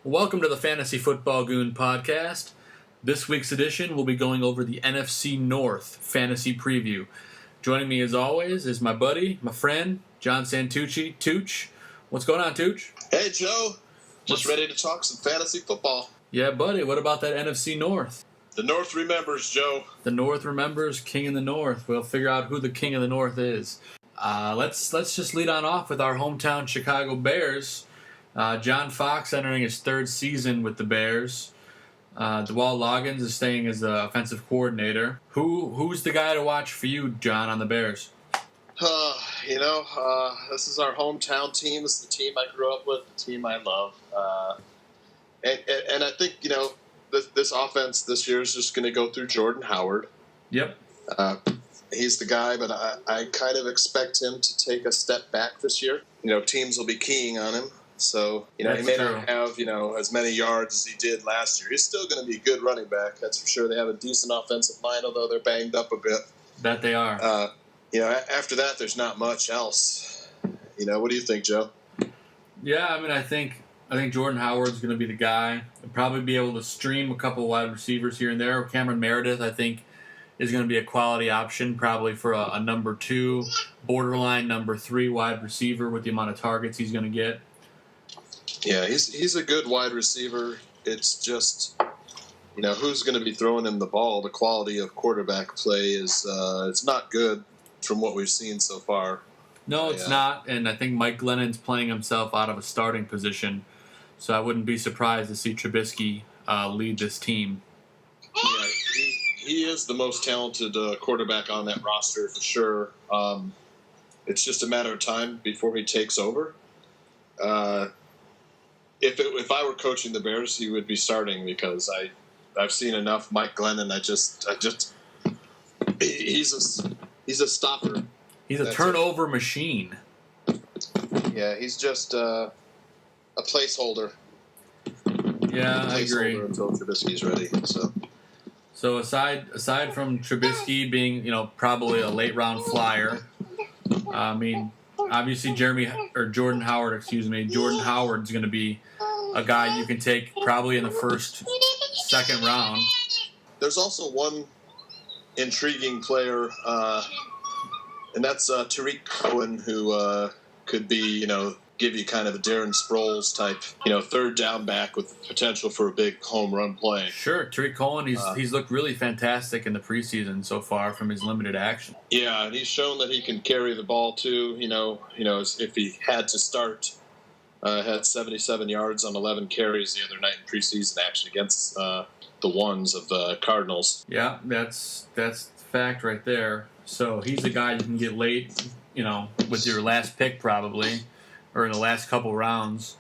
Welcome to the Fantasy Football Goon podcast. This week's edition, we'll be going over the NFC North Fantasy Preview. Joining me as always is my buddy, my friend, John Santucci. Tooch. What's going on, Tooch? Hey, Joe. Just ready to talk some fantasy football. Yeah, buddy. What about that NFC North? The North remembers, Joe. The North remembers, King in the North. We'll figure out who the King of the North is. Let's just lead on off with our hometown Chicago Bears. John Fox entering his third season with the Bears. DeWalt Loggins is staying as the offensive coordinator. Who's the guy to watch for you, John, on the Bears? This is our hometown team. This is the team I grew up with, the team I love. And I think, this offense this year is just going to go through Jordan Howard. Yep. He's the guy, but I kind of expect him to take a step back this year. Teams will be keying on him. So, he may not have, as many yards as he did last year. He's still going to be a good running back. That's for sure. They have a decent offensive line, although they're banged up a bit. That they are. After that, there's not much else. What do you think, Joe? Yeah, I think Jordan Howard's going to be the guy. He'll probably be able to stream a couple wide receivers here and there. Cameron Meredith, I think, is going to be a quality option, probably for a number 2, borderline number 3 wide receiver with the amount of targets he's going to get. Yeah, he's a good wide receiver. It's just, who's going to be throwing him the ball? The quality of quarterback play is it's not good from what we've seen so far. No, it's not, and I think Mike Glennon's playing himself out of a starting position, so I wouldn't be surprised to see Trubisky lead this team. Yeah, he is the most talented quarterback on that roster for sure. It's just a matter of time before he takes over. If I were coaching the Bears, he would be starting because I've seen enough Mike Glennon. He's a stopper. He's a turnover machine. Yeah, he's just a placeholder. Yeah, I agree. Until Trubisky's ready. So aside from Trubisky being probably a late round flyer, obviously Jordan Howard. Jordan Howard's going to be a guy you can take probably in the first, second round. There's also one intriguing player, and that's Tariq Cohen, who could be, give you kind of a Darren Sproles type, third down back with potential for a big home run play. Sure, Tariq Cohen, he's looked really fantastic in the preseason so far from his limited action. Yeah, and he's shown that he can carry the ball too. If he had to start, had 77 yards on 11 carries the other night in preseason action against the ones of the Cardinals. Yeah, that's fact right there. So he's a guy you can get late, with your last pick probably, or in the last couple rounds,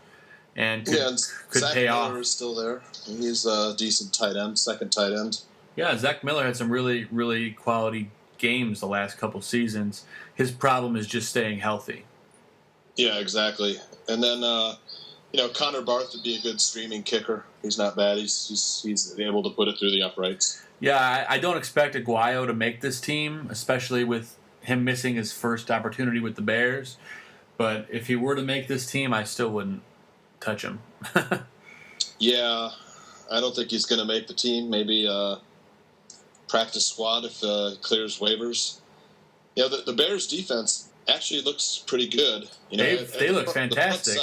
and could Zach pay Miller off. Is still there. He's a decent tight end, second tight end. Yeah, Zach Miller had some really, really quality games the last couple seasons. His problem is just staying healthy. Yeah, exactly. And then, Connor Barth would be a good streaming kicker. He's not bad. He's able to put it through the uprights. Yeah, I don't expect Aguayo to make this team, especially with him missing his first opportunity with the Bears. But if he were to make this team, I still wouldn't touch him. Yeah, I don't think he's going to make the team. Maybe practice squad if he clears waivers. The Bears' defense actually looks pretty good. They look fantastic.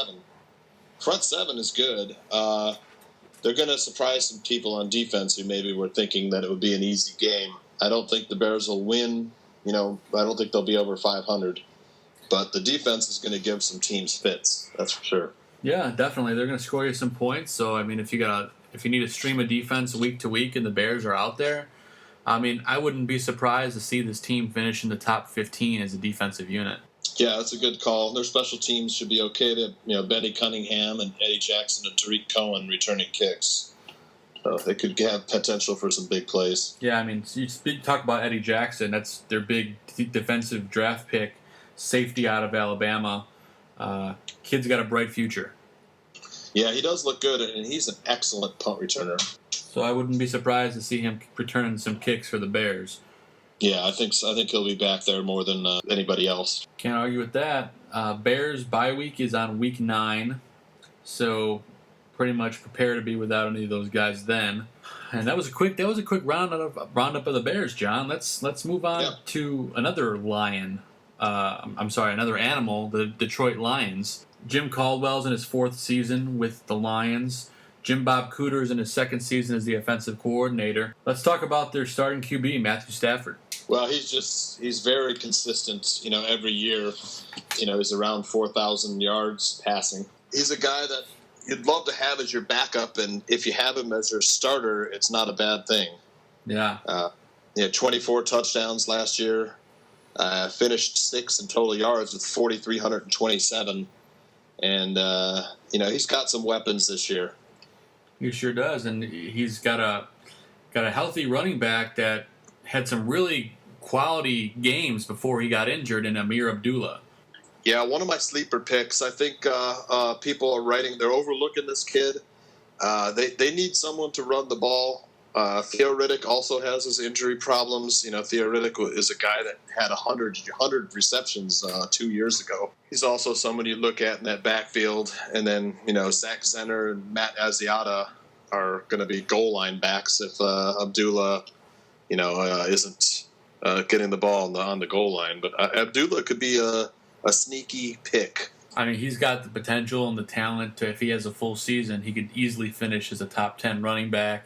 Front seven is good. They're going to surprise some people on defense who maybe were thinking that it would be an easy game. I don't think the Bears will win. I don't think they'll be over 500. But the defense is going to give some teams fits. That's for sure. Yeah, definitely. They're going to score you some points. So, if you need to stream a defense week to week and the Bears are out there, I wouldn't be surprised to see this team finish in the top 15 as a defensive unit. Yeah, that's a good call. Their special teams should be okay. They have, Betty Cunningham and Eddie Jackson and Tariq Cohen returning kicks. So they could have potential for some big plays. Yeah, you talk about Eddie Jackson. That's their big defensive draft pick, safety out of Alabama. Kid's got a bright future. Yeah, he does look good, and he's an excellent punt returner. So I wouldn't be surprised to see him returning some kicks for the Bears. Yeah, I think he'll be back there more than anybody else. Can't argue with that. Bears bye week is on week 9, so pretty much prepare to be without any of those guys then. And that was a quick roundup of the Bears, John. Let's move on to another another animal, the Detroit Lions. Jim Caldwell's in his 4th season with the Lions. Jim Bob Cooter's in his 2nd season as the offensive coordinator. Let's talk about their starting QB, Matthew Stafford. Well, he's very consistent, every year. He's around 4,000 yards passing. He's a guy that you'd love to have as your backup, and if you have him as your starter, it's not a bad thing. Yeah. 24 touchdowns last year. Finished 6th in total yards with 4,327. And, he's got some weapons this year. He sure does, and he's got a healthy running back that had some really quality games before he got injured in Amir Abdullah. Yeah, one of my sleeper picks. I think people are they're overlooking this kid. They need someone to run the ball. Theo Riddick also has his injury problems. Theo Riddick is a guy that had 100 receptions 2 years ago. He's also someone you look at in that backfield. And then, Zach Zenner and Matt Asiata are going to be goal line backs if Abdullah, isn't getting the ball on the goal line. But Abdullah could be a sneaky pick. I mean, he's got the potential and the talent to, if he has a full season, he could easily finish as a top 10 running back,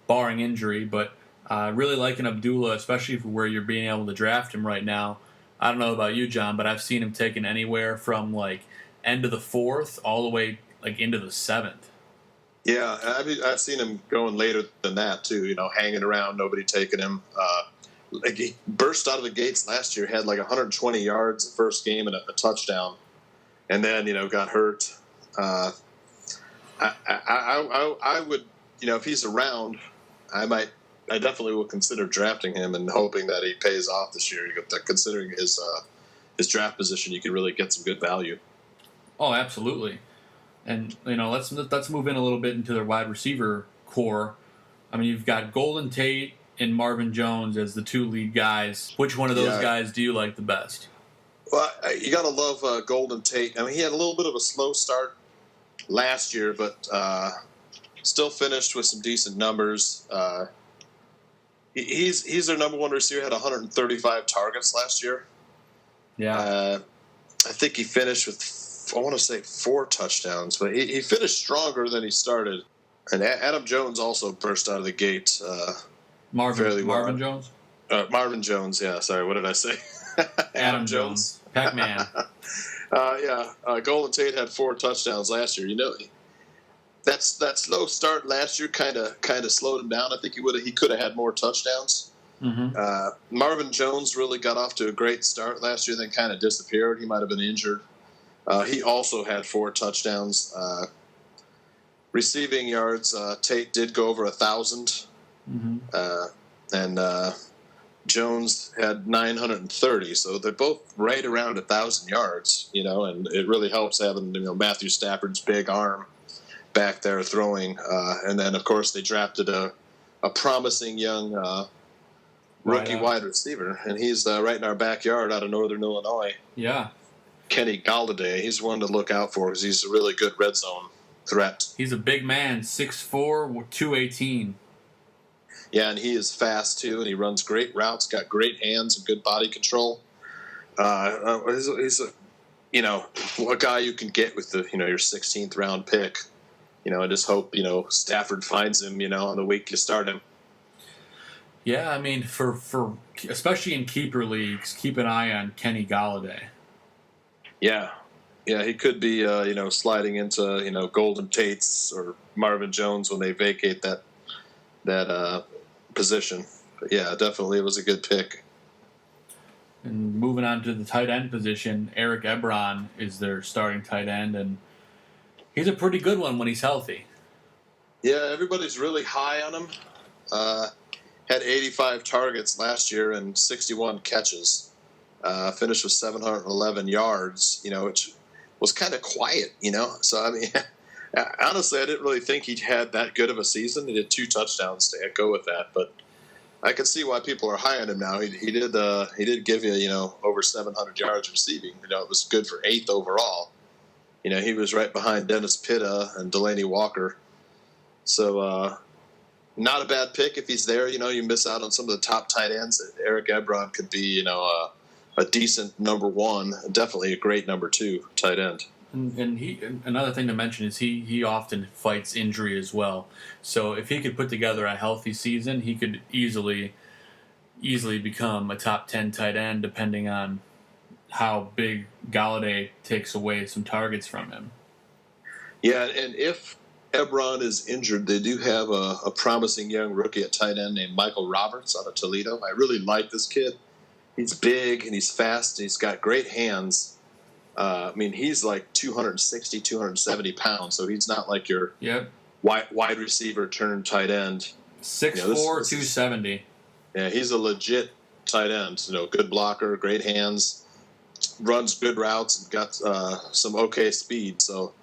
barring injury. But really liking Abdullah, especially for where you're being able to draft him right now. I don't know about you, John, but I've seen him taken anywhere from end of the 4th all the way into the 7th. Yeah, I've seen him going later than that too. Hanging around, nobody taking him. He burst out of the gates last year, had 120 yards the first game and a touchdown, and then got hurt. I would, if he's around, I definitely will consider drafting him and hoping that he pays off this year. Considering his draft position, you can really get some good value. Oh, absolutely. And let's move in a little bit into their wide receiver core. I mean, you've got Golden Tate and Marvin Jones as the 2 lead guys. Which one of those guys do you like the best? Well, you got to love Golden Tate. I mean, he had a little bit of a slow start last year, but still finished with some decent numbers. He's their number 1 receiver. Had 135 targets last year. Yeah. I think he finished with, I want to say 4 touchdowns, but he finished stronger than he started. And Adam Jones also burst out of the gate. Marvin Jones? Marvin Jones, yeah. Sorry, what did I say? Adam Jones. Pac-Man. Golden Tate had 4 touchdowns last year. That slow start last year kind of slowed him down. I think he could have had more touchdowns. Mm-hmm. Marvin Jones really got off to a great start last year, then kind of disappeared. He might have been injured. He also had 4 touchdowns. Receiving yards, Tate did go over 1,000. Mm-hmm. And Jones had 930, so they're both right around 1,000 yards, and it really helps having, Matthew Stafford's big arm back there throwing. And then, of course, they drafted a promising young rookie wide receiver, and he's right in our backyard out of Northern Illinois. Yeah. Kenny Galladay. He's one to look out for because he's a really good red zone threat. He's a big man, 6'4", 218. Yeah, and he is fast, too, and he runs great routes, got great hands and good body control. He's a guy you can get with your 16th round pick. I just hope, Stafford finds him, on the week you start him. Yeah, I mean, for especially in keeper leagues, keep an eye on Kenny Galladay. Yeah, he could be, sliding into, Golden Tate's or Marvin Jones when they vacate that position. But yeah, definitely it was a good pick. And moving on to the tight end position, Eric Ebron is their starting tight end, and he's a pretty good one when he's healthy. Yeah, everybody's really high on him. Had 85 targets last year and 61 catches. Finished with 711 yards, which was kind of quiet, So, I mean, honestly, I didn't really think he had that good of a season. He did 2 touchdowns to go with that, but I can see why people are high on him now. He did give you, over 700 yards receiving. It was good for 8th overall. he was right behind Dennis Pitta and Delaney Walker. So not a bad pick if he's there. You miss out on some of the top tight ends. Eric Ebron could be, a decent number one, definitely a great number two tight end. And another thing to mention is he often fights injury as well. So if he could put together a healthy season, he could easily become a top 10 tight end, depending on how big Galladay takes away some targets from him. Yeah, and if Ebron is injured, they do have a promising young rookie at tight end named Michael Roberts out of Toledo. I really like this kid. He's big and he's fast and he's got great hands. He's like 260, 270 pounds, so he's not like your wide receiver turned tight end. 6'4", 270. Yeah, he's a legit tight end. Good blocker, great hands, runs good routes, and got some okay speed. So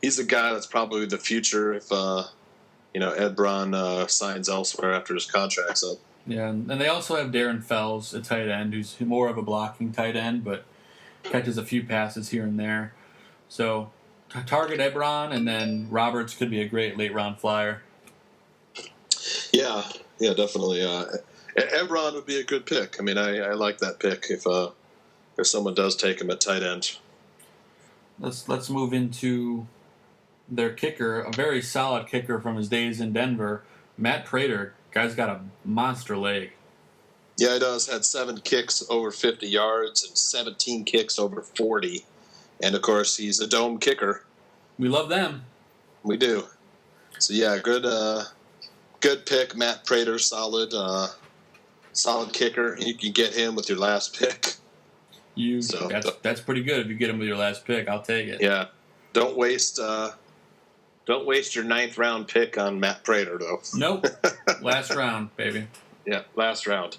he's a guy that's probably the future if Ebron signs elsewhere after his contract's up. Yeah, and they also have Darren Fells, a tight end, who's more of a blocking tight end, but catches a few passes here and there. So target Ebron, and then Roberts could be a great late-round flyer. Yeah, definitely. Ebron would be a good pick. I like that pick if someone does take him at tight end. Let's move into their kicker, a very solid kicker from his days in Denver, Matt Prater. Guy's got a monster leg. Yeah, he does. Had 7 kicks over 50 yards and 17 kicks over 40. And, of course, he's a dome kicker. We love them. We do. So, yeah, good pick. Matt Prater, solid kicker. You can get him with your last pick. That's pretty good if you get him with your last pick. I'll take it. Yeah. Don't waste your 9th round pick on Matt Prater, though. Nope. Last round, baby. Yeah, last round.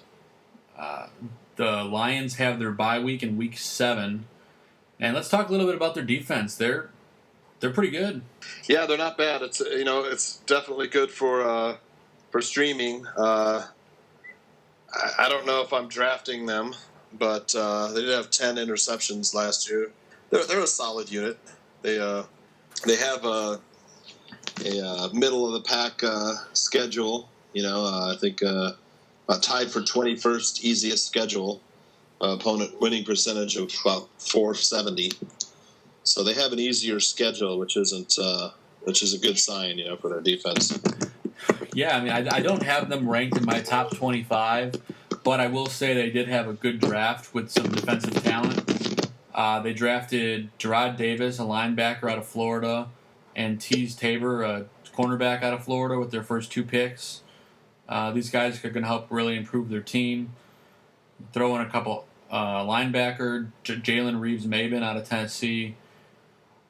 The Lions have their bye week in week 7. And let's talk a little bit about their defense. They're pretty good. Yeah, they're not bad. It's it's definitely good for streaming. I don't know if I'm drafting them, but they did have 10 interceptions last year. They're a solid unit. They have a middle of the pack schedule. I think tied for 21st easiest schedule. Opponent winning percentage of about 470. So they have an easier schedule, which is a good sign, for their defense. Yeah, I don't have them ranked in my top 25, but I will say they did have a good draft with some defensive talent. They drafted Gerard Davis, a linebacker out of Florida, and Tease Tabor, a cornerback out of Florida, with their first 2 picks. These guys are going to help really improve their team. Throw in a couple linebacker, Jalen Reeves-Maben out of Tennessee,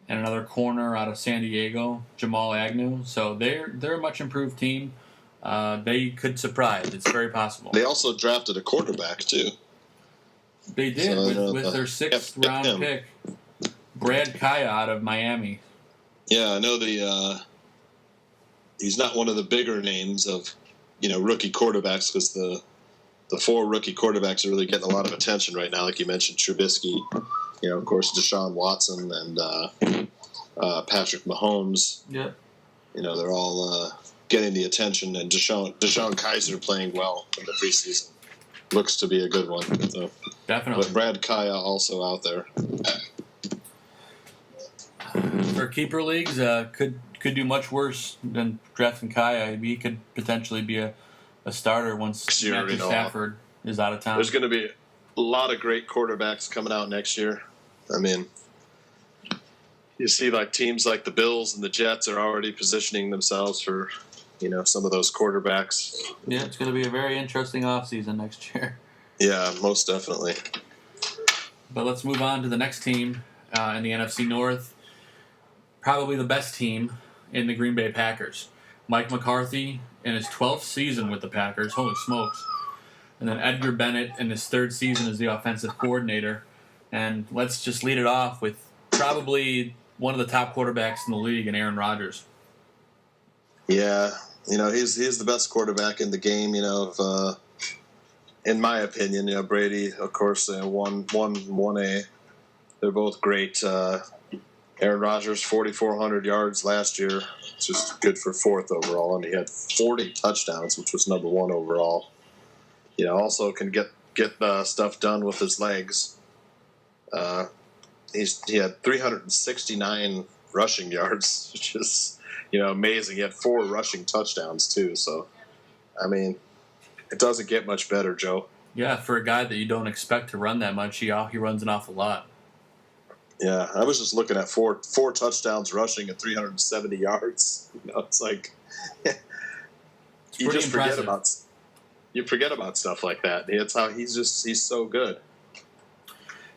and another corner out of San Diego, Jamal Agnew. So they're a much improved team. They could surprise. It's very possible. They also drafted a quarterback too. They did with their 6th round pick, Brad Kaya out of Miami. Yeah, I know he's not one of the bigger names of rookie quarterbacks, because the 4 rookie quarterbacks are really getting a lot of attention right now. Like you mentioned, Trubisky, of course, Deshaun Watson and Patrick Mahomes. Yeah. They're all getting the attention, and Deshaun Kaiser playing well in the preseason. Looks to be a good one. So, definitely. But Brad Kaya also out there. For keeper leagues, could do much worse than drafting Kaya. He could potentially be a starter once Matthew Stafford is out of town. There's going to be a lot of great quarterbacks coming out next year. You see teams like the Bills and the Jets are already positioning themselves for, some of those quarterbacks. Yeah, it's going to be a very interesting offseason next year. Yeah, most definitely. But let's move on to the next team in the NFC North. Probably the best team in the Green Bay Packers. Mike McCarthy in his 12th season with the Packers. Holy smokes. And then Edgar Bennett in his 3rd season as the offensive coordinator. And let's just lead it off with probably one of the top quarterbacks in the league, in Aaron Rodgers. Yeah, he's the best quarterback in the game, in my opinion. Brady, of course, 1A. They're both great Aaron Rodgers, 4,400 yards last year, just good for 4th overall, and he had 40 touchdowns, which was number 1 overall. Also can get stuff done with his legs. He had 369 rushing yards, which is amazing. He had 4 rushing touchdowns too. So, it doesn't get much better, Joe. Yeah, for a guy that you don't expect to run that much, he runs an awful lot. Yeah, I was just looking at four touchdowns rushing and 370 yards. It's like you just impressive. forget about stuff like that. It's how he's so good.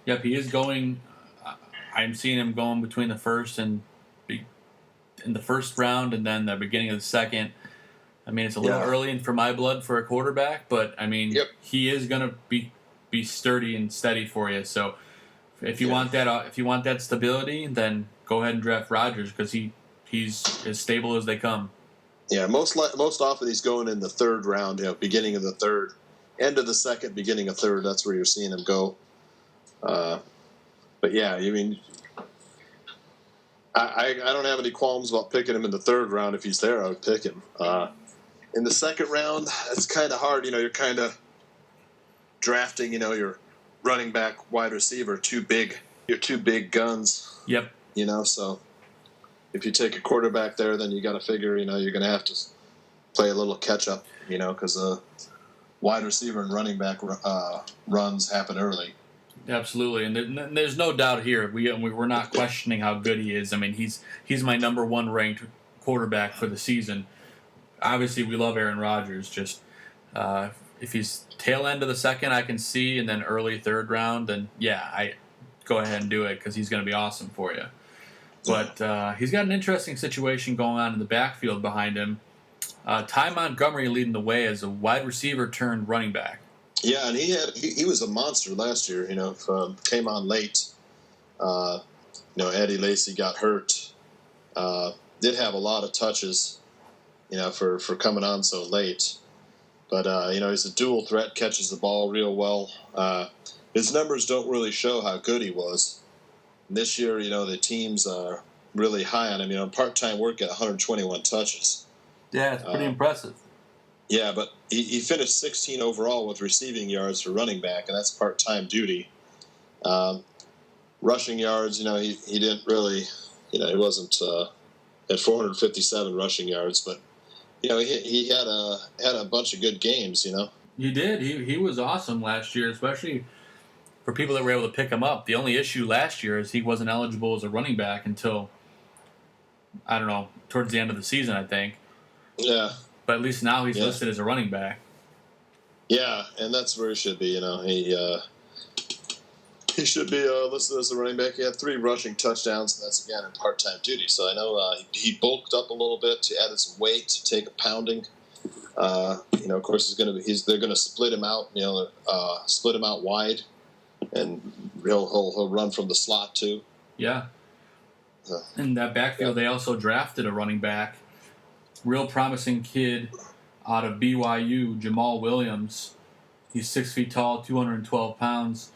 Yep, he is going. I'm seeing him going between the first and in the first round and then the beginning of the second. It's a little early for my blood for a quarterback, but he is going to be sturdy and steady for you. So if you want that stability, then go ahead and draft Rodgers because he's as stable as they come. Yeah, most often he's going in the 3rd round, beginning of the 3rd, end of the 2nd, beginning of 3rd. That's where you're seeing him go. But yeah, I don't have any qualms about picking him in the 3rd round. If he's there, I would pick him. In the 2nd round, it's kind of hard. You're kind of drafting, your running back, wide receiver, your two big guns. Yep. So if you take a quarterback there, then you got to figure, you're going to have to play a little catch up, because wide receiver and running back runs happen early. Absolutely, and there's no doubt here. We're not questioning how good he is. He's my number 1 ranked quarterback for the season. Obviously, we love Aaron Rodgers. Just if he's tail end of the 2nd, I can see, and then early 3rd round, then I go ahead and do it because he's going to be awesome for you. But he's got an interesting situation going on in the backfield behind him. Ty Montgomery leading the way as a wide receiver turned running back. Yeah, and he was a monster last year. Came on late. Eddie Lacy got hurt. Did have a lot of touches, for coming on so late. But he's a dual threat, catches the ball real well. His numbers don't really show how good he was. And this year, the team's really high on him. Part-time work at 121 touches. Yeah, it's pretty impressive. Yeah, but he finished 16 overall with receiving yards for running back, and that's part-time duty. Rushing yards, he didn't really, he wasn't at 457 rushing yards, but he had a bunch of good games. He did. He was awesome last year, especially for people that were able to pick him up. The only issue last year is he wasn't eligible as a running back until towards the end of the season, I think. Yeah. But at least now he's listed as a running back. Yeah, and that's where he should be. He should be listed as a running back. He had 3 rushing touchdowns, and that's again in part-time duty. So I know he bulked up a little bit to add some weight to take a pounding. Of course, they're going to split him out. Split him out wide, and he'll run from the slot too. Yeah. In that backfield, they also drafted a running back. Real promising kid out of BYU, Jamal Williams. He's 6 feet tall, 212 pounds.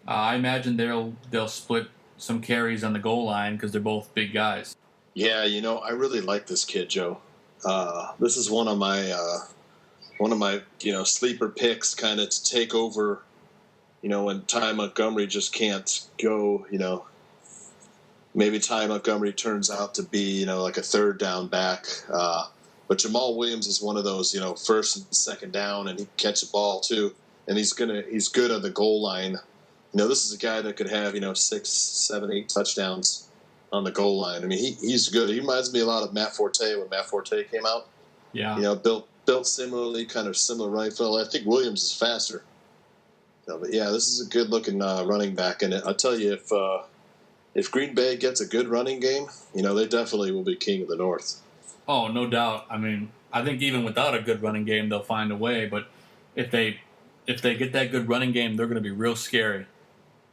I imagine they'll split some carries on the goal line because they're both big guys. Yeah, I really like this kid, Joe. This is one of my sleeper picks, kind of to take over. When Ty Montgomery just can't go. Maybe Ty Montgomery turns out to be, like a 3rd down back. But Jamal Williams is one of those, 1st and 2nd down, and he can catch the ball too. And he's good on the goal line. This is a guy that could have, 6, 7, 8 touchdowns on the goal line. He's good. He reminds me a lot of Matt Forte when Matt Forte came out. Yeah. Built similarly, kind of similar right foot. I think Williams is faster. But yeah, this is a good looking running back. And I'll tell you, if Green Bay gets a good running game, they definitely will be king of the North. Oh, no doubt. I think even without a good running game, they'll find a way. But if they get that good running game, they're going to be real scary.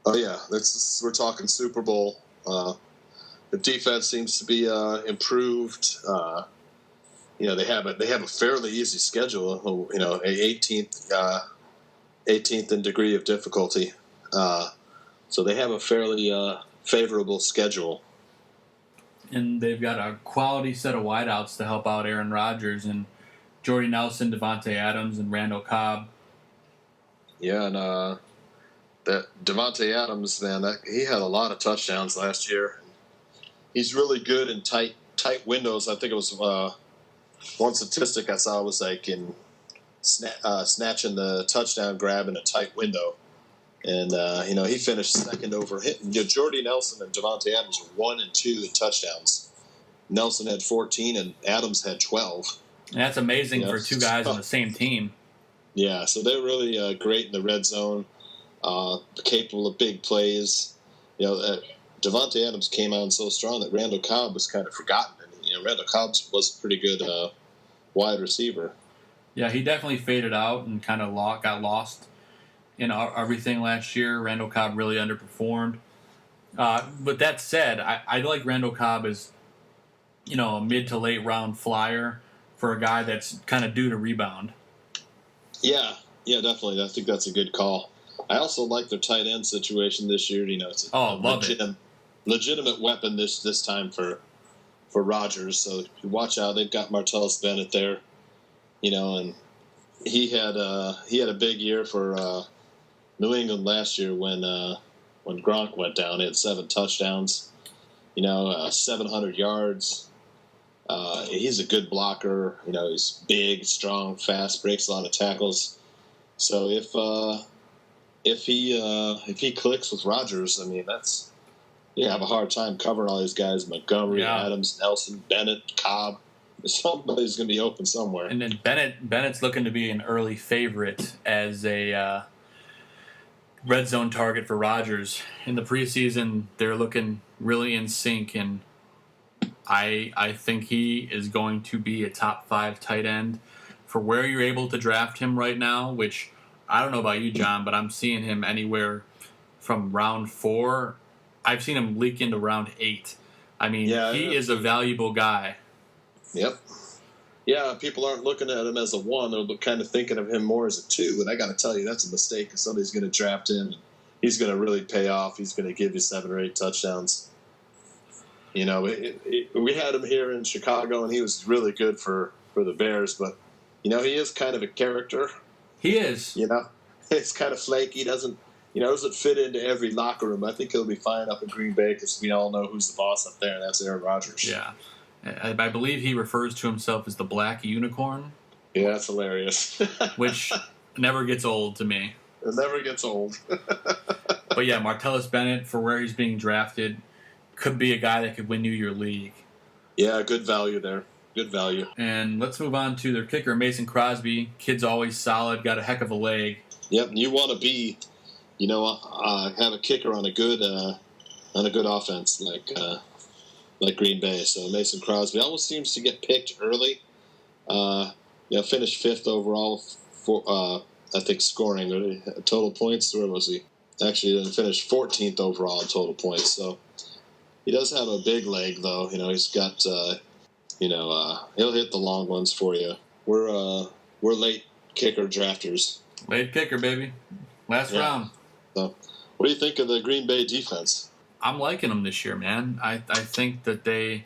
Oh yeah, we're talking Super Bowl. The defense seems to be improved. They have a fairly easy schedule. 18th in degree of difficulty. So they have a fairly favorable schedule. And they've got a quality set of wideouts to help out Aaron Rodgers and Jordy Nelson, Devontae Adams, and Randall Cobb. Yeah, and that Devontae Adams, man, he had a lot of touchdowns last year. He's really good in tight windows. I think it was one statistic I saw was like in snatching the touchdown grab in a tight window. And, he finished second over him. Jordy Nelson and Devontae Adams were 1 and 2 in touchdowns. Nelson had 14 and Adams had 12. And that's amazing for two guys on the same team. Yeah, so they're really great in the red zone, capable of big plays. Devontae Adams came on so strong that Randall Cobb was kind of forgotten. And, Randall Cobb was a pretty good wide receiver. Yeah, he definitely faded out and kind of got lost in everything last year. Randall Cobb really underperformed. But that said, I like Randall Cobb as, a mid to late round flyer for a guy that's kind of due to rebound. Yeah, definitely. I think that's a good call. I also like their tight end situation this year. It's a legitimate weapon this time for Rodgers. So you watch out. They've got Martellus Bennett there, and he had a big year for New England last year when Gronk went down. He had 7 touchdowns, 700 yards. He's a good blocker. He's big, strong, fast, breaks a lot of tackles. So if he clicks with Rodgers, that's you have a hard time covering all these guys: Montgomery, Adams, Nelson, Bennett, Cobb. Somebody's going to be open somewhere. And then Bennett's looking to be an early favorite as a red zone target for Rodgers. In the preseason, they're looking really in sync, and I think he is going to be a top 5 tight end for where you're able to draft him right now, which I don't know about you, John, but I'm seeing him anywhere from round 4. I've seen him leak into round 8. He is a valuable guy. Yep. Yeah, people aren't looking at him as a 1. They're kind of thinking of him more as a 2. And I got to tell you, that's a mistake because somebody's going to draft him. He's going to really pay off. He's going to give you 7 or 8 touchdowns. We had him here in Chicago, and he was really good for the Bears. But, he is kind of a character. He is. It's kind of flaky. Doesn't fit into every locker room. I think he'll be fine up in Green Bay because we all know who's the boss up there, and that's Aaron Rodgers. Yeah. I believe he refers to himself as the Black Unicorn. Yeah, that's hilarious. Which never gets old to me. It never gets old. But yeah, Martellus Bennett, for where he's being drafted, could be a guy that could win you your league. Yeah, good value there. Good value. And let's move on to their kicker, Mason Crosby. Kid's always solid, got a heck of a leg. Yep, and you want to be, have a kicker on a good offense like Green Bay. So Mason Crosby almost seems to get picked early. Finished 5th overall for I think scoring total points. Where was he? Actually, he finished 14th overall in total points. So he does have a big leg, though. He's got he'll hit the long ones for you. We're late kicker drafters. Late kicker, baby. Last round. So, what do you think of the Green Bay defense? I'm liking them this year, man. I think that they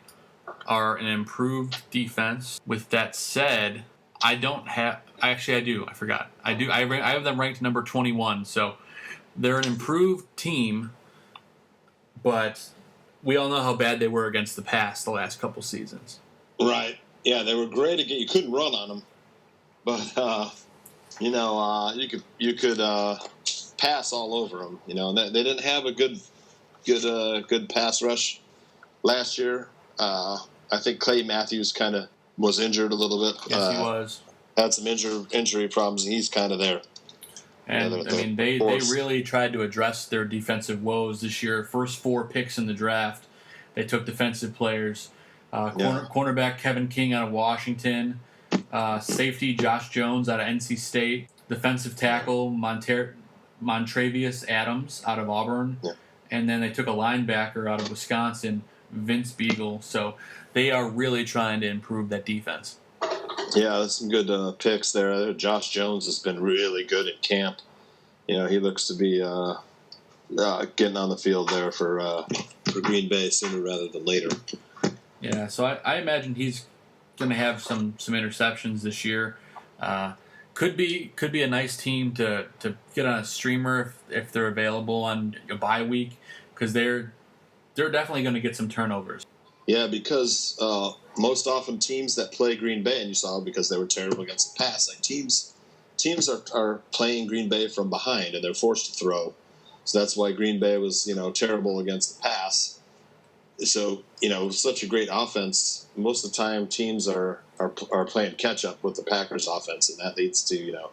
are an improved defense. With that said, I do. I forgot. I do. I have them ranked number 21. So they're an improved team, but we all know how bad they were against the pass the last couple seasons. Right. Yeah, they were great again. You couldn't run on them, but you could pass all over them. And they didn't have a good pass rush last year. I think Clay Matthews kind of was injured a little bit. Yes, he was. Had some injury problems, and he's kind of there. And, they really tried to address their defensive woes this year. First 4 picks in the draft, they took defensive players. Cornerback Kevin King out of Washington. Safety Josh Jones out of NC State. Defensive tackle Montravius Adams out of Auburn. Yeah. And then they took a linebacker out of Wisconsin, Vince Beagle. So they are really trying to improve that defense. Yeah, there's some good picks there. Josh Jones has been really good at camp. He looks to be getting on the field there for Green Bay sooner rather than later. Yeah, so I imagine he's going to have some interceptions this year. Could be a nice team to get on a streamer if they're available on a bye week, because they're definitely going to get some turnovers. Yeah, because most often teams that play Green Bay, and you saw because they were terrible against the pass, like teams are playing Green Bay from behind and they're forced to throw. So that's why Green Bay was terrible against the pass. So such a great offense. Most of the time, teams are playing catch up with the Packers' offense, and that leads to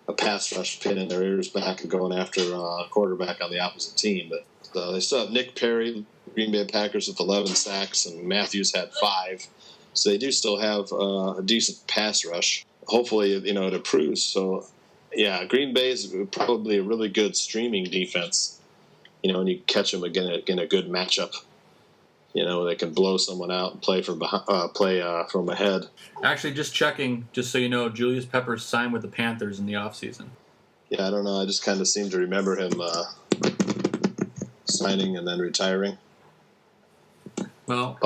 a pass rush pinning their ears back and going after a quarterback on the opposite team. But they still have Nick Perry, Green Bay Packers, with 11 sacks, and Matthews had 5. So they do still have a decent pass rush. Hopefully, it improves. So, yeah, Green Bay is probably a really good streaming defense. And you catch them again in a good matchup. They can blow someone out and play from ahead. Actually, just checking, just so you know, Julius Peppers signed with the Panthers in the offseason. Yeah, I don't know. I just kind of seem to remember him signing and then retiring. Well,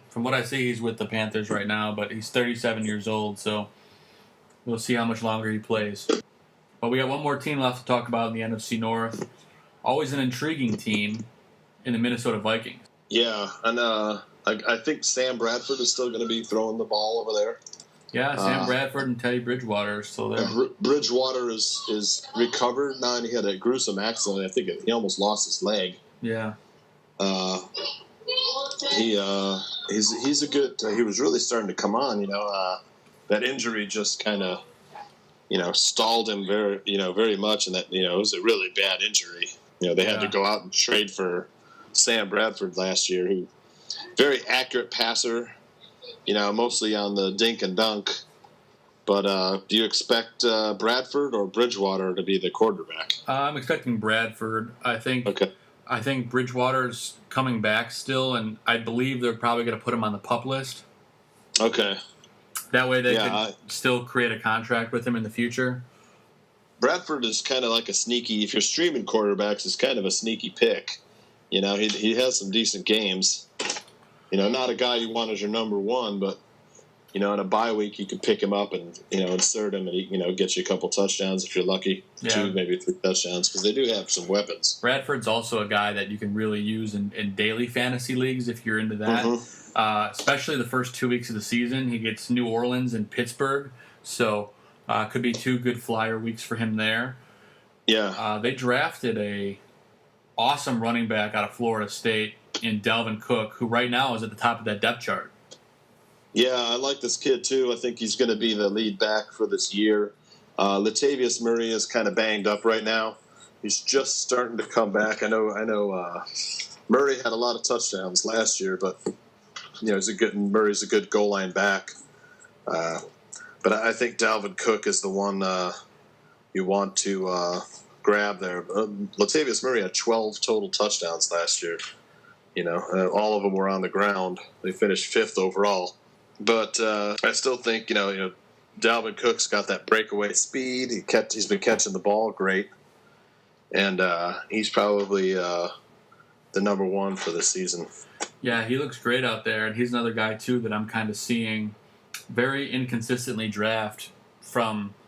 from what I see, he's with the Panthers right now, but he's 37 years old, so we'll see how much longer he plays. But we got one more team left to talk about in the NFC North. Always an intriguing team in the Minnesota Vikings. Yeah, and I think Sam Bradford is still going to be throwing the ball over there. Yeah, Sam Bradford and Teddy Bridgewater are still there. Bridgewater is recovered now, and he had a gruesome accident. I think he almost lost his leg. Yeah. He's a good. He was really starting to come on. That injury just kind of stalled him very much, and that it was a really bad injury. They had to go out and trade for Sam Bradford last year, who very accurate passer, mostly on the dink and dunk. But do you expect Bradford or Bridgewater to be the quarterback? I'm expecting Bradford. I think Bridgewater's coming back still, and I believe they're probably going to put him on the PUP list. Okay. That way they can still create a contract with him in the future. Bradford is kind of like a sneaky, if you're streaming quarterbacks, it's kind of a sneaky pick. He has some decent games. Not a guy you want as your number one, but, in a bye week you can pick him up and, insert him and he, get you a couple touchdowns if you're lucky. Yeah. 2, maybe 3 touchdowns, because they do have some weapons. Bradford's also a guy that you can really use in daily fantasy leagues if you're into that. Mm-hmm. Especially the first 2 weeks of the season. He gets New Orleans and Pittsburgh, so could be 2 good flyer weeks for him there. Yeah. They drafted a awesome running back out of Florida State in Dalvin Cook, who right now is at the top of that depth chart. Yeah, I like this kid too. I think he's going to be the lead back for this year. Latavius Murray is kind of banged up right now. He's just starting to come back. I know. Murray had a lot of touchdowns last year, but Murray's a good goal line back. But I think Dalvin Cook is the one you want to grab there. Latavius Murray had 12 total touchdowns last year. All of them were on the ground. They finished 5th overall. But I still think, Dalvin Cook's got that breakaway speed. He's been catching the ball great. And he's probably the number one for this season. Yeah, he looks great out there. And he's another guy, too, that I'm kind of seeing very inconsistently draft from –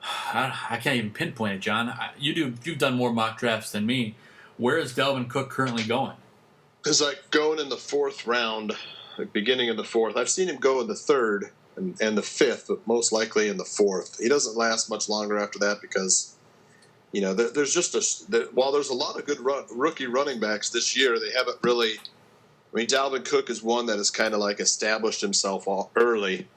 I can't even pinpoint it, John. You've done more mock drafts than me. Where is Dalvin Cook currently going? It's like going in the 4th round, the beginning of the 4th. I've seen him go in the 3rd and the 5th, but most likely in the 4th. He doesn't last much longer after that because, there's just while there's a lot of good rookie running backs this year, they haven't really. I mean, Dalvin Cook is one that has kind of like established himself early.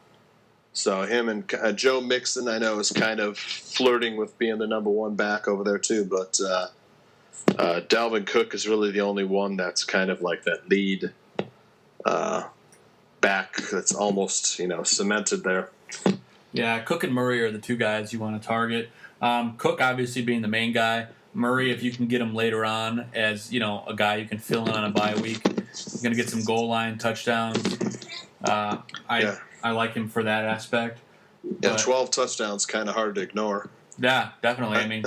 So him and Joe Mixon, I know, is kind of flirting with being the number one back over there too, but. Dalvin Cook is really the only one that's kind of like that lead back that's almost, cemented there. Yeah, Cook and Murray are the 2 guys you want to target. Cook obviously being the main guy. Murray, if you can get him later on as, a guy you can fill in on a bye week, he's going to get some goal line touchdowns. I like him for that aspect. Yeah, but 12 touchdowns, kind of hard to ignore. Yeah, definitely. I mean...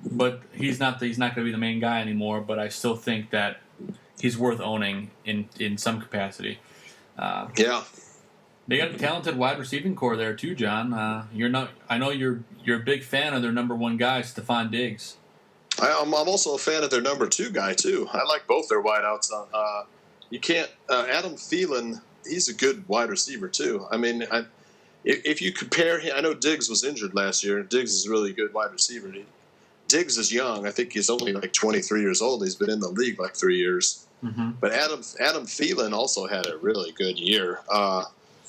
But he's not going to be the main guy anymore. But I still think that he's worth owning in some capacity. Yeah. They got a talented wide receiving core there too, John. I know you're a big fan of their number one guy, Stephon Diggs. I'm also a fan of their number 2 guy too. I like both their wideouts. You can't Adam Thielen. He's a good wide receiver too. I mean, if you compare him, I know Diggs was injured last year. Diggs is a really good wide receiver. Diggs is young. I think he's only like 23 years old. He's been in the league like 3 years. Mm-hmm. But Adam Thielen also had a really good year.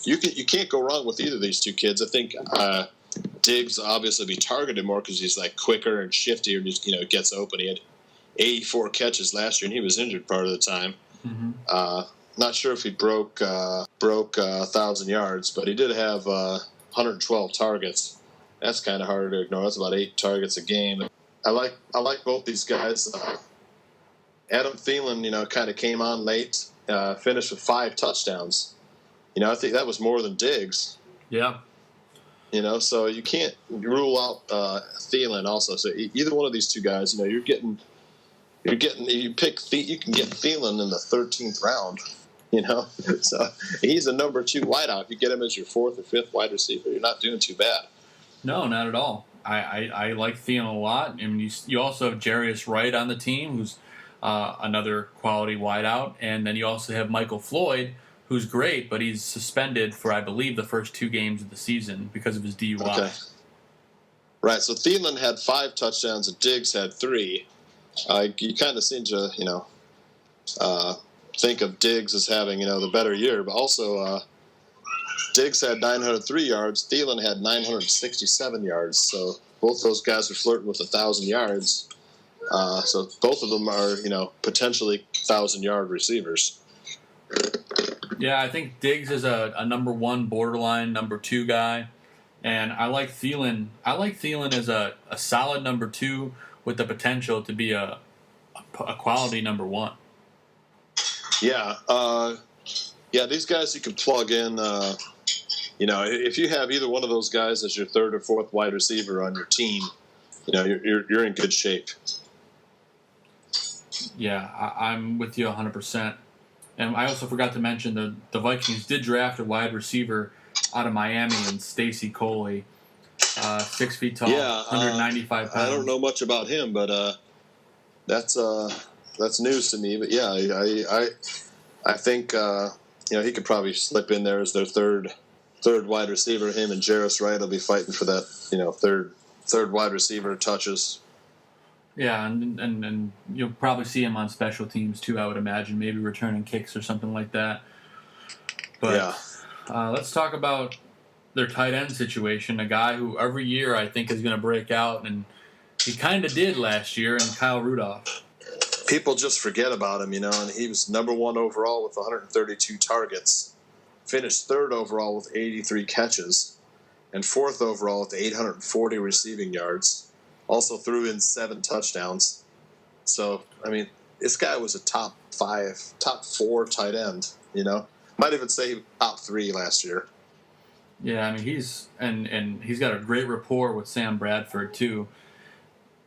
You can't go wrong with either of these two kids. I think Diggs obviously be targeted more because he's like quicker and shiftier. And just gets open. He had 84 catches last year, and he was injured part of the time. Mm-hmm. Not sure if he broke 1,000 yards, but he did have 112 targets. That's kind of harder to ignore. That's about 8 targets a game. I like both these guys. Adam Thielen, kind of came on late, finished with 5 touchdowns. I think that was more than Diggs. Yeah. So you can't rule out Thielen also. So either one of these two guys, you can get Thielen in the 13th round. So he's a number 2 wideout. If you get him as your 4th or 5th wide receiver, you're not doing too bad. No, not at all. I like Thielen a lot. I mean, you also have Jarius Wright on the team, who's another quality wideout, and then you also have Michael Floyd, who's great, but he's suspended for, I believe, the first 2 games of the season because of his DUI. Okay. Right, so Thielen had 5 touchdowns and Diggs had 3. You kind of seem to, think of Diggs as having, the better year, but also Diggs had 903 yards, Thielen had 967 yards, so both those guys are flirting with 1,000 yards. So both of them are, potentially 1,000-yard receivers. Yeah, I think Diggs is a number 1 borderline number 2 guy, and I like Thielen. I like Thielen as a solid number 2 with the potential to be a quality number 1. Yeah, these guys you can plug in. If you have either one of those guys as your 3rd or 4th wide receiver on your team, you're in good shape. Yeah, I'm with you 100%. And I also forgot to mention the Vikings did draft a wide receiver out of Miami and Stacy Coley, 6 feet tall, 195 pounds. I don't know much about him, but that's news to me. But yeah, I think he could probably slip in there as their third wide receiver. Him and Jarius Wright will be fighting for that third wide receiver touches. Yeah, and you'll probably see him on special teams too, I would imagine, maybe returning kicks or something like that. But yeah. Let's talk about their tight end situation, a guy who every year I think is going to break out, and he kind of did last year, and Kyle Rudolph. People just forget about him, and he was number 1 overall with 132 targets, finished 3rd overall with 83 catches, and 4th overall with 840 receiving yards. Also threw in 7 touchdowns. So, I mean, this guy was a top 4 tight end, Might even say top 3 last year. Yeah, I mean, he's got a great rapport with Sam Bradford, too.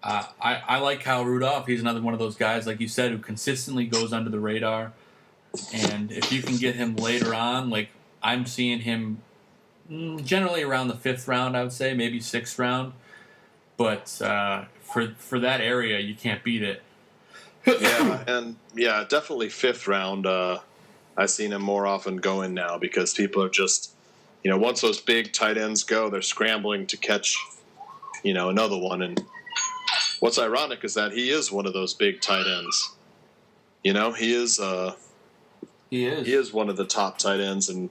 I like Kyle Rudolph. He's another one of those guys, like you said, who consistently goes under the radar. And if you can get him later on, like I'm seeing him generally around the 5th round, I would say, maybe 6th round. But for that area, you can't beat it. Definitely 5th round. I've seen him more often going now because people are just, once those big tight ends go, they're scrambling to catch, another one. And what's ironic is that he is one of those big tight ends. He is. He is one of the top tight ends, and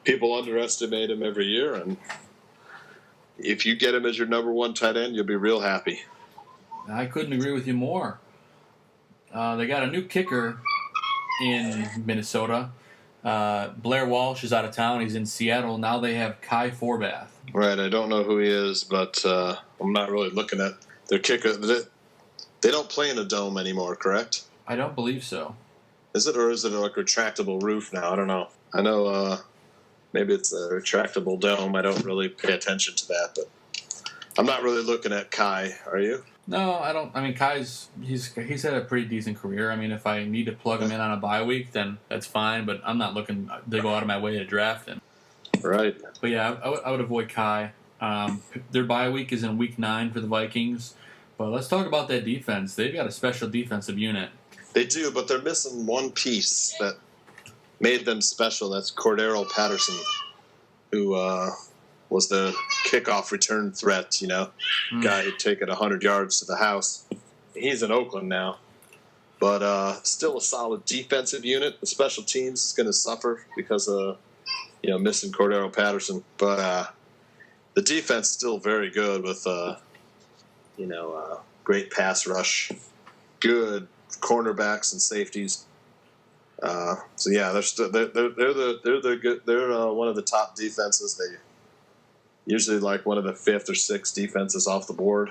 people underestimate him every year. And if you get him as your number 1 tight end, you'll be real happy. I couldn't agree with you more. They got a new kicker in Minnesota. Blair Walsh is out of town. He's in Seattle. Now they have Kai Forbath. Right. I don't know who he is, but I'm not really looking at their kicker. They don't play in a dome anymore, correct? I don't believe so. Is it, or is it like a retractable roof now? I don't know. I know maybe it's a retractable dome. I don't really pay attention to that, but I'm not really looking at Kai. Are you? No, I don't. I mean, he's had a pretty decent career. I mean, if I need to plug him in on a bye week, then that's fine. But I'm not looking to go out of my way to draft him. Right. But yeah, I would avoid Kai. Their bye week is in week 9 for the Vikings. But let's talk about that defense. They've got a special defensive unit. They do, but they're missing one piece that made them special. That's Cordero Patterson, who was the kickoff return threat, guy who'd take it 100 yards to the house. He's in Oakland now. But still a solid defensive unit. The special teams is going to suffer because of, missing Cordero Patterson. But the defense is still very good with, great pass rush, good cornerbacks and safeties. So yeah, they're one of the top defenses. They usually like one of the 5th or 6th defenses off the board.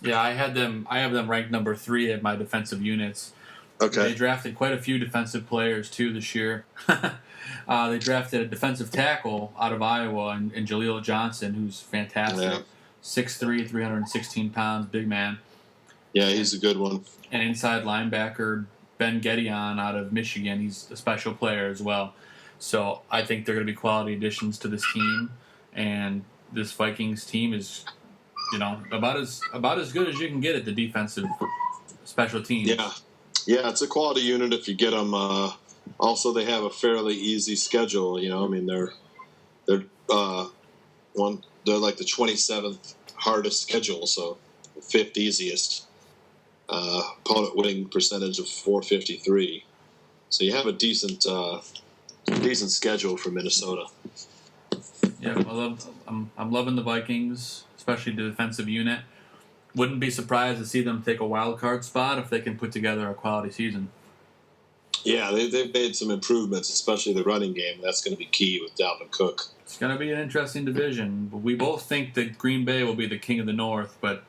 Yeah, I have them ranked number 3 at my defensive units. Okay. They drafted quite a few defensive players too this year. They drafted a defensive tackle out of Iowa and Jaleel Johnson, who's fantastic. Yeah. 6'3", 316 pounds, big man. Yeah, he's a good one. And inside linebacker Ben Gedeon out of Michigan. He's a special player as well. So I think they're going to be quality additions to this team. And this Vikings team is, about as good as you can get at the defensive special teams. Yeah, it's a quality unit if you get them. Also, they have a fairly easy schedule. They're like the 27th hardest schedule, so the 5th easiest. Opponent winning percentage of .453. So you have a decent schedule for Minnesota. Yeah, I'm loving the Vikings, especially the defensive unit. Wouldn't be surprised to see them take a wild card spot if they can put together a quality season. Yeah, they've made some improvements, especially the running game. That's going to be key with Dalvin Cook. It's going to be an interesting division. We both think that Green Bay will be the king of the North, but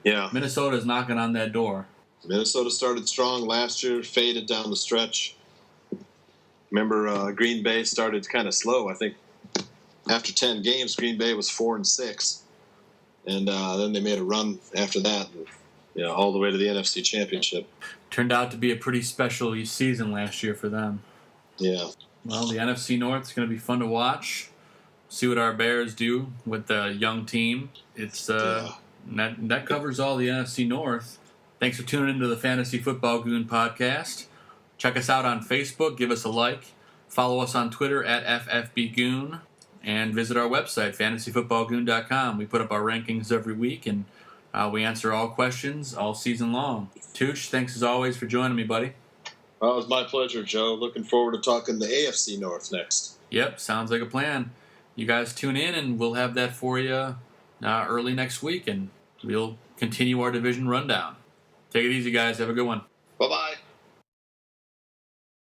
yeah, Minnesota is knocking on that door. Minnesota started strong last year, faded down the stretch. Remember, Green Bay started kind of slow. I think after 10 games, Green Bay was 4-6, and then they made a run after that, all the way to the NFC Championship. Turned out to be a pretty special season last year for them. Yeah. Well, the NFC North is going to be fun to watch. See what our Bears do with the young team. It's that covers all the NFC North. Thanks for tuning into the Fantasy Football Goon podcast. Check us out on Facebook. Give us a like. Follow us on Twitter at FFBGoon. And visit our website, fantasyfootballgoon.com. We put up our rankings every week, and we answer all questions all season long. Tooch, thanks as always for joining me, buddy. It was my pleasure, Joe. Looking forward to talking the AFC North next. Yep, sounds like a plan. You guys tune in, and we'll have that for you early next week, and we'll continue our division rundown. Take it easy, guys. Have a good one.